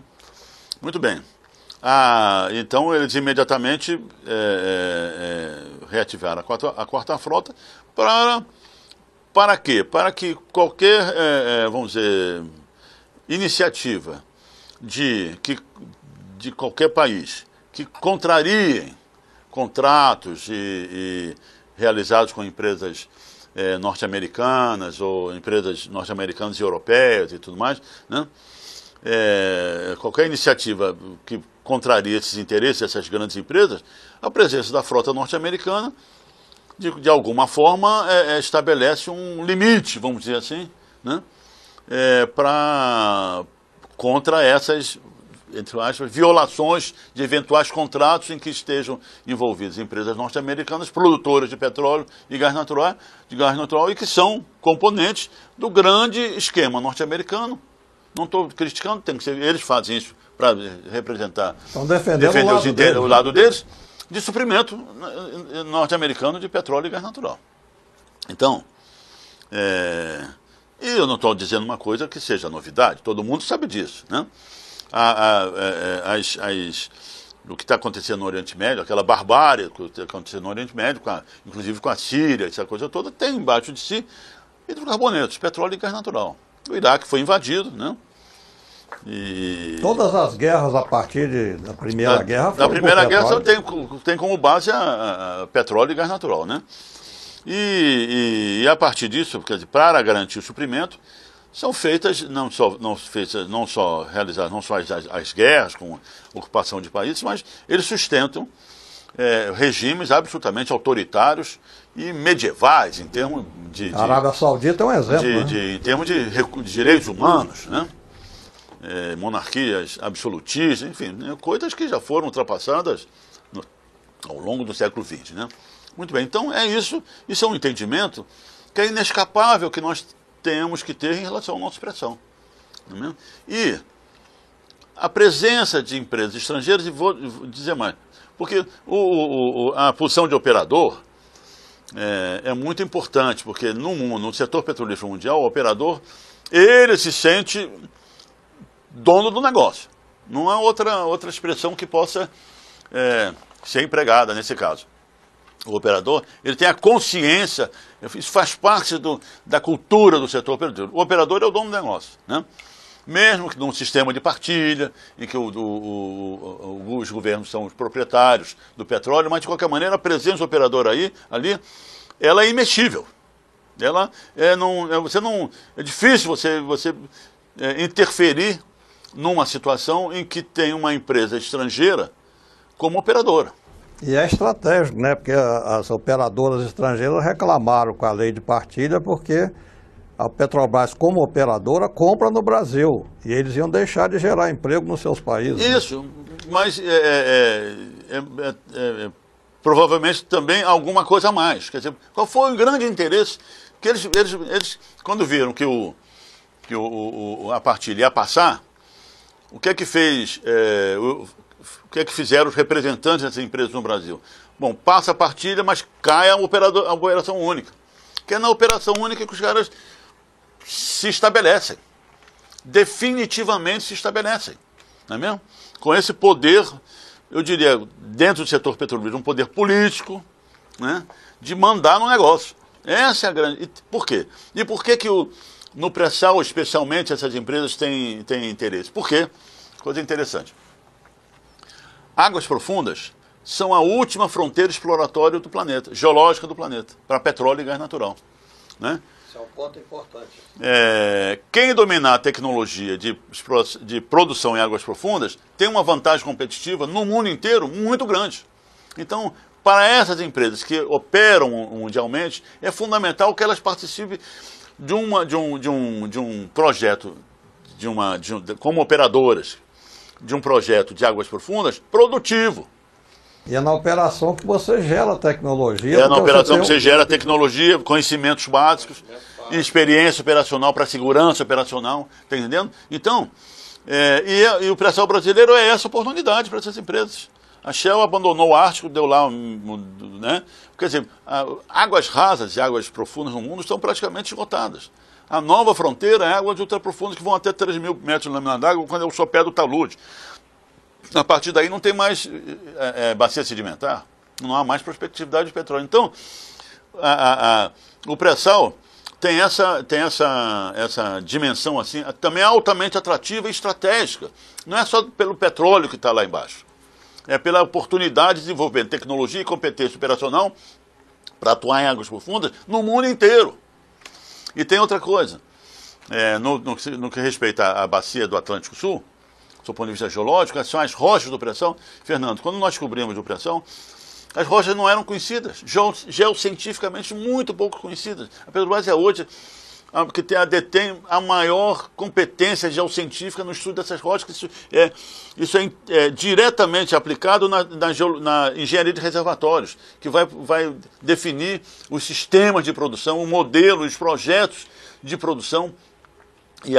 Muito bem. Então, eles imediatamente reativaram a quarta frota para quê? Para que qualquer, vamos dizer, iniciativa de qualquer país que contrariem contratos realizados com empresas norte-americanas ou empresas norte-americanas e europeias e tudo mais, né? Qualquer iniciativa que contraria esses interesses dessas grandes empresas, a presença da frota norte-americana, de alguma forma, estabelece um limite, vamos dizer assim, né? Contra essas, entre aspas, violações de eventuais contratos em que estejam envolvidas empresas norte-americanas, produtoras de petróleo e gás natural, e que são componentes do grande esquema norte-americano. Não estou criticando, tem que ser, eles fazem isso para representar, defender o lado deles, de suprimento norte-americano de petróleo e gás natural. Então, e eu não estou dizendo uma coisa que seja novidade, todo mundo sabe disso, né? O que está acontecendo no Oriente Médio, aquela barbárie que está acontecendo no Oriente Médio, inclusive com a Síria, essa coisa toda, tem embaixo de si hidrocarbonetos, petróleo e gás natural. O Iraque foi invadido, né? Todas as guerras a partir da Primeira Guerra foram. Da Primeira Guerra tem como base a petróleo e gás natural, né? E a partir disso, quer dizer, para garantir o suprimento, são feitas, não só as guerras com ocupação de países, mas eles sustentam regimes absolutamente autoritários e medievais, em termos a Arábia Saudita é um exemplo, em termos de direitos humanos, né? Monarquias absolutistas, enfim, né? Coisas que já foram ultrapassadas ao longo do século XX, né? Muito bem, então isso é um entendimento que é inescapável, que nós temos que ter em relação à nossa expressão. Não é mesmo? E a presença de empresas estrangeiras, e vou dizer mais, porque a posição de operador é muito importante, porque no setor petrolífero mundial, o operador, ele se sente dono do negócio. Não há outra expressão que possa ser empregada nesse caso. O operador, ele tem a consciência, isso faz parte da cultura do setor petrolífero. O operador é o dono do negócio, né? Mesmo que num sistema de partilha, em que os governos são os proprietários do petróleo, mas de qualquer maneira a presença do operador ali, ela é imexível. É difícil você interferir numa situação em que tem uma empresa estrangeira como operadora. E é estratégico, né? Porque as operadoras estrangeiras reclamaram com a lei de partilha porque a Petrobras, como operadora, compra no Brasil. E eles iam deixar de gerar emprego nos seus países. Isso, né? Mas provavelmente também alguma coisa a mais. Quer dizer, qual foi o grande interesse que eles quando viram que a partilha ia passar, o que é que fez? fizeram os representantes dessas empresas no Brasil? Bom, passa a partilha, mas cai a operação única. Que é na operação única que os caras se estabelecem. Definitivamente se estabelecem. Não é mesmo? Com esse poder, eu diria, dentro do setor petrolífero, um poder político, né, de mandar no negócio. Essa é a grande... Por quê? E por que no pré-sal, especialmente, essas empresas têm interesse? Por quê? Coisa interessante. Águas profundas são a última fronteira exploratória do planeta, geológica do planeta, para petróleo e gás natural. Né? Isso é um ponto importante. Quem dominar a tecnologia de produção em águas profundas tem uma vantagem competitiva no mundo inteiro muito grande. Então, para essas empresas que operam mundialmente, é fundamental que elas participem de um projeto, como operadoras, de um projeto de águas profundas produtivo. E é na operação que você gera tecnologia. É na operação que você gera tecnologia, conhecimentos básicos, experiência operacional para segurança operacional, está entendendo? Então, e o pré-sal brasileiro é essa oportunidade para essas empresas. A Shell abandonou o Ártico, deu lá, né? Quer dizer, águas rasas e águas profundas no mundo estão praticamente esgotadas. A nova fronteira é águas ultraprofundas que vão até 3 mil metros de lâmina d'água quando é o sopé do talude. A partir daí não tem mais bacia sedimentar, não há mais prospectividade de petróleo. Então, o pré-sal tem essa dimensão assim, também altamente atrativa e estratégica. Não é só pelo petróleo que está lá embaixo. É pela oportunidade de desenvolver tecnologia e competência operacional para atuar em águas profundas no mundo inteiro. E tem outra coisa, no que respeita à bacia do Atlântico Sul, do ponto de vista geológico, são as rochas do pré-sal. Fernando, quando nós descobrimos o pré-sal, as rochas não eram conhecidas, geocientificamente muito pouco conhecidas. A Petrobras é hoje que detém a maior competência geocientífica no estudo dessas rochas. Isso é diretamente aplicado na engenharia de reservatórios, que vai definir os sistemas de produção, o modelo, os projetos de produção e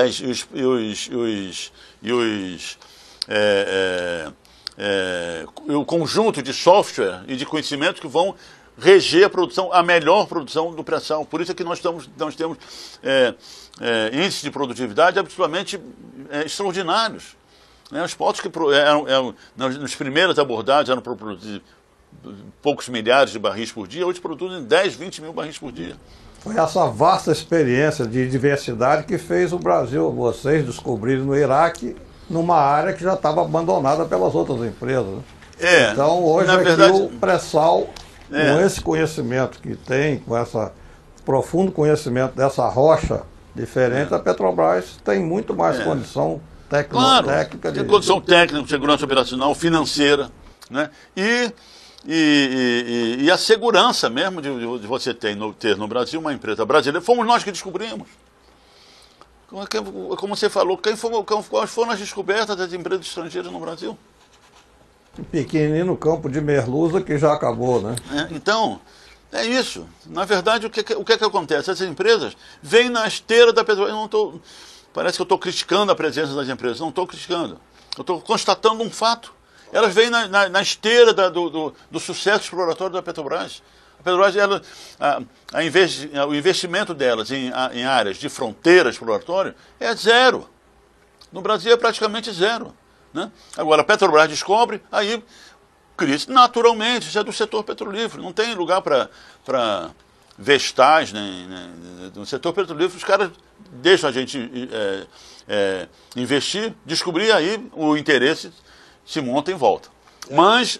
o conjunto de software e de conhecimento que vão reger a produção, a melhor produção do pré-sal. Por isso é que nós temos índices de produtividade absolutamente extraordinários. Os poços que nas primeiras abordagens eram para produzir poucos milhares de barris por dia, hoje produzem 10, 20 mil barris por dia. Foi essa vasta experiência de diversidade que fez o Brasil, vocês descobrirem no Iraque, numa área que já estava abandonada pelas outras empresas. Então hoje aqui verdade, o pré-sal, com esse conhecimento que tem, com esse profundo conhecimento dessa rocha diferente, a Petrobras tem muito mais condição técnica. Tem condição técnica, segurança operacional, financeira, né? E a segurança mesmo de você ter no Brasil uma empresa brasileira. Fomos nós que descobrimos. Como você falou, quais foram as descobertas das empresas estrangeiras no Brasil? Um pequenino campo de merluza que já acabou, né? Então, é isso. Na verdade, o que acontece? Essas empresas vêm na esteira da Petrobras. Parece que eu estou criticando a presença das empresas. Não estou criticando. Eu estou constatando um fato. Elas vêm na esteira do sucesso exploratório da Petrobras. A Petrobras, o investimento delas em áreas de fronteira exploratória é zero. No Brasil é praticamente zero. Né? Agora, a Petrobras descobre, aí cria-se naturalmente. Isso é do setor petrolífero. Não tem lugar para vestais. No setor petrolífero, os caras deixam a gente investir, descobrir, aí o interesse se monta em volta. Mas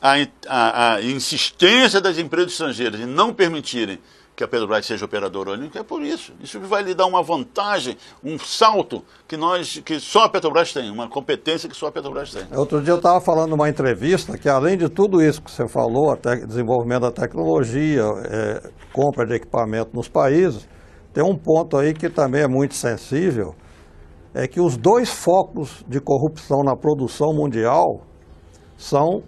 a insistência das empresas estrangeiras em não permitirem que a Petrobras seja operadora única é por isso. Isso vai lhe dar uma vantagem, um salto que só a Petrobras tem, uma competência que só a Petrobras tem. Outro dia eu estava falando numa entrevista que, além de tudo isso que você falou, desenvolvimento da tecnologia, compra de equipamento nos países, tem um ponto aí que também é muito sensível, é que os 2 focos de corrupção na produção mundial são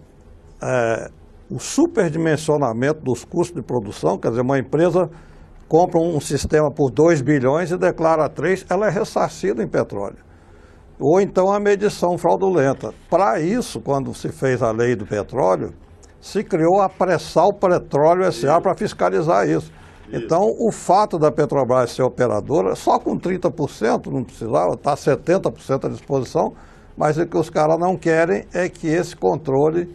o superdimensionamento dos custos de produção. Quer dizer, uma empresa compra um sistema por 2 bilhões e declara 3, ela é ressarcida em petróleo. ou então a medição fraudulenta. Para isso, quando se fez a lei do petróleo, se criou a Pré-Sal Petróleo S.A. para fiscalizar isso. Então, o fato da Petrobras ser operadora, só com 30%, não precisava, está 70% à disposição, mas o que os caras não querem é que esse controle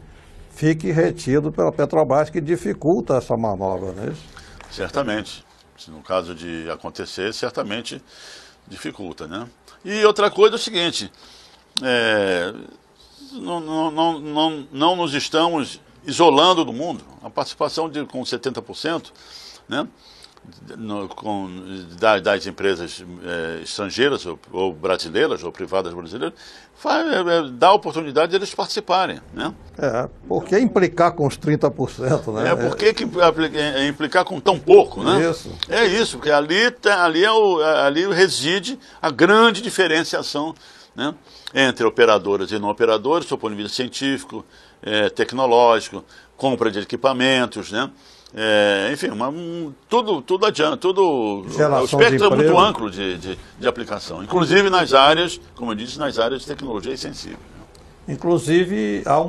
fique retido pela Petrobras, que dificulta essa manobra, não é isso? Certamente. Se no caso de acontecer, certamente dificulta, né? E outra coisa é o seguinte, não nos estamos isolando do mundo. A participação com 70%, né, das empresas estrangeiras ou brasileiras ou privadas brasileiras dá a oportunidade de eles participarem, né? Por que implicar com os 30%, né? Por que implicar com tão pouco, né? Isso. É isso, porque ali reside a grande diferenciação, né, entre operadoras e não operadoras, do ponto de vista científico, tecnológico, compra de equipamentos, né? Enfim, tudo adianta, o espectro é muito amplo de aplicação, inclusive nas áreas, como eu disse, nas áreas de tecnologia sensível. Inclusive, há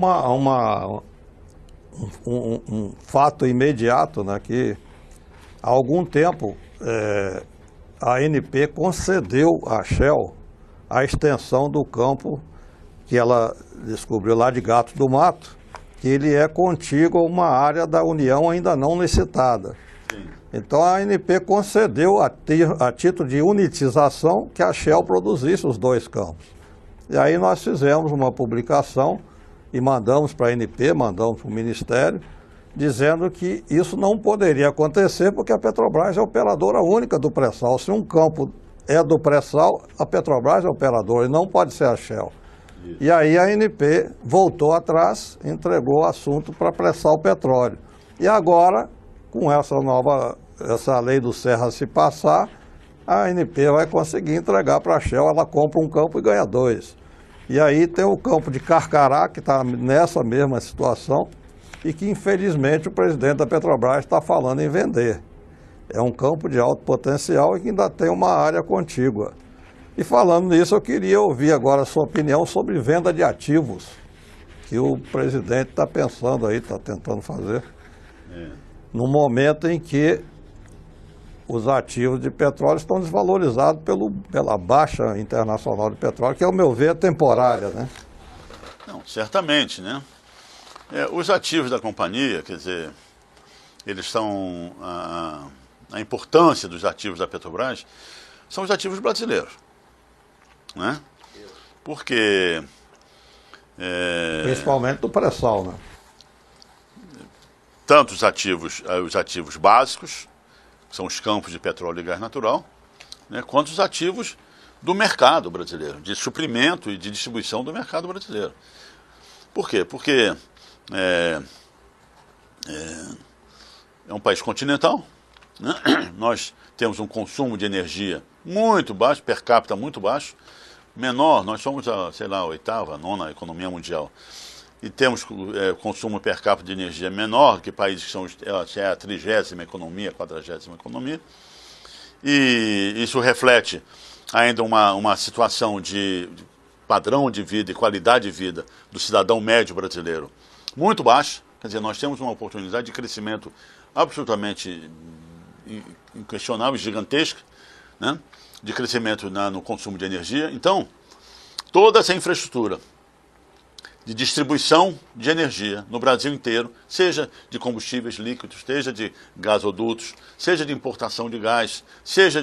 um fato imediato, né, que há algum tempo a ANP concedeu à Shell a extensão do campo que ela descobriu lá de Gato do Mato, que ele é contíguo a uma área da União ainda não licitada. Sim. Então a ANP concedeu a título de unitização que a Shell produzisse os dois campos. E aí nós fizemos uma publicação e mandamos para a ANP, mandamos para o Ministério, dizendo que isso não poderia acontecer porque a Petrobras é operadora única do pré-sal. Se um campo é do pré-sal, a Petrobras é operadora e não pode ser a Shell. E aí a ANP voltou atrás, entregou o assunto para pré-sal petróleo. E agora, com essa lei do Serra se passar, a ANP vai conseguir entregar para a Shell, ela compra um campo e ganha dois. E aí tem o campo de Carcará, que está nessa mesma situação, e que infelizmente o presidente da Petrobras está falando em vender. É um campo de alto potencial e que ainda tem uma área contígua. E falando nisso, eu queria ouvir agora a sua opinião sobre venda de ativos, que o presidente está pensando aí, está tentando fazer, no momento em que os ativos de petróleo estão desvalorizados pela baixa internacional de petróleo, que, ao meu ver, é temporária, né? Não, certamente, né? Os ativos da companhia, quer dizer, eles são... A importância dos ativos da Petrobras são os ativos brasileiros, né? Porque... principalmente do pré-sal, né? Tanto os ativos básicos, que são os campos de petróleo e gás natural, né, quanto os ativos do mercado brasileiro, de suprimento e de distribuição do mercado brasileiro. Por quê? Porque é um país continental, né? Nós temos um consumo de energia muito baixo, per capita muito baixo, menor, nós somos a 8ª, 9ª economia mundial, e temos consumo per capita de energia menor que países que são a 30ª economia, 40ª economia, e isso reflete ainda uma situação de padrão de vida e qualidade de vida do cidadão médio brasileiro muito baixa. Quer dizer, nós temos uma oportunidade de crescimento absolutamente inquestionável, gigantesca, né, de crescimento no consumo de energia. Então, toda essa infraestrutura de distribuição de energia no Brasil inteiro, seja de combustíveis líquidos, seja de gasodutos, seja de importação de gás, seja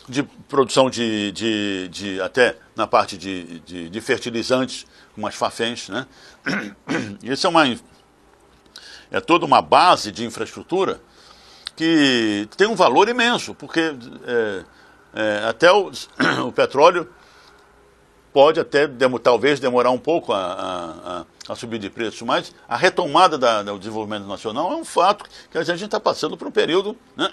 de produção até na parte de fertilizantes, como as Fafens, né? Isso é toda uma base de infraestrutura que tem um valor imenso, porque até o petróleo pode até talvez demorar um pouco a subir de preço, mas a retomada do desenvolvimento nacional é um fato que a gente está passando por um período, né,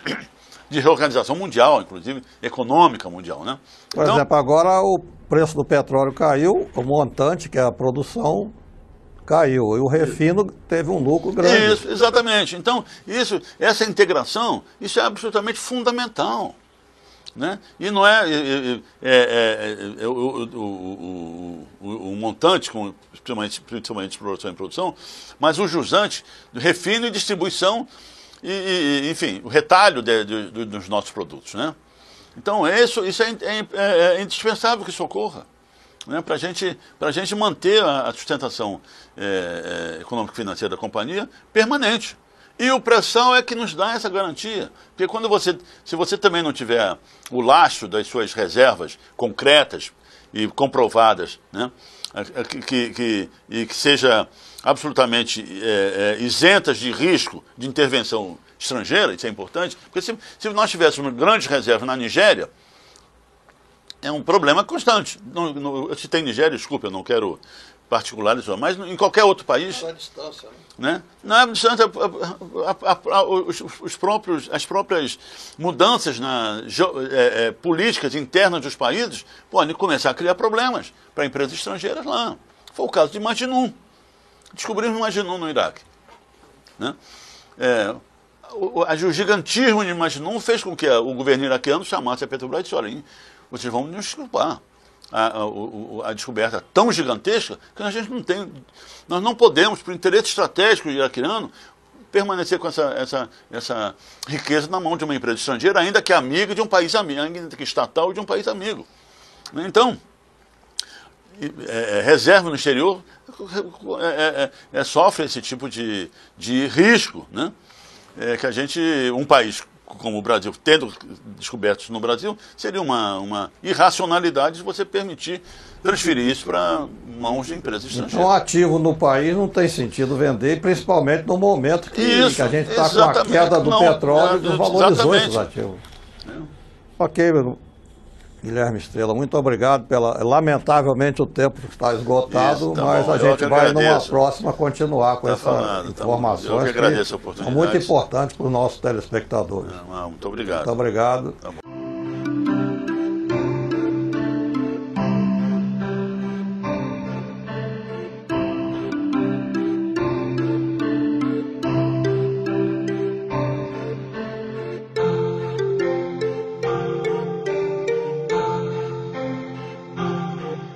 de reorganização mundial, inclusive econômica mundial, né? Por exemplo, agora o preço do petróleo caiu, o montante, que é a produção, caiu, e o refino teve um lucro grande. Isso, exatamente. Então, essa integração, isso é absolutamente fundamental. né? E não é, o montante, principalmente exploração e produção, mas o jusante, refino e distribuição, enfim, o retalho dos nossos produtos, né? Então isso é indispensável que isso ocorra, né? Para a gente manter a sustentação econômico-financeira da companhia permanente. E o pré-sal é que nos dá essa garantia. Porque se você também não tiver o lastro das suas reservas concretas e comprovadas, né, e que seja absolutamente isentas de risco de intervenção estrangeira, isso é importante, porque se nós tivéssemos grandes reservas na Nigéria, é um problema constante. Eu citei Nigéria, desculpa, eu não quero particularizar, mas em qualquer outro país. Não é distância, né? Na distância, as próprias mudanças políticas internas dos países podem começar a criar problemas para empresas estrangeiras lá. Foi o caso de Majnun. Descobrimos Majnun no Iraque, né? O gigantismo de Majnun fez com que o governo iraquiano chamasse a Petrobras e disse: olha, vocês vão nos desculpar. A descoberta tão gigantesca que a gente nós não podemos, por interesse estratégico iraquiano, permanecer com essa riqueza na mão de uma empresa estrangeira, ainda que amiga de um país amigo, ainda que estatal de um país amigo. Então, reserva no exterior sofre esse tipo de risco, né? Que um país como o Brasil, tendo descobertos no Brasil, seria uma irracionalidade de você permitir transferir isso para mãos de empresas estrangeiras. Então, ativo no país não tem sentido vender, principalmente no momento que a gente está com a queda do petróleo e desvalorizou esses ativos. Ok, meu Guilherme Estrela, muito obrigado lamentavelmente o tempo está esgotado, mas a gente vai numa próxima continuar com essas informações. Eu que agradeço a oportunidade. São muito importantes para os nossos telespectadores. Muito obrigado. Muito obrigado.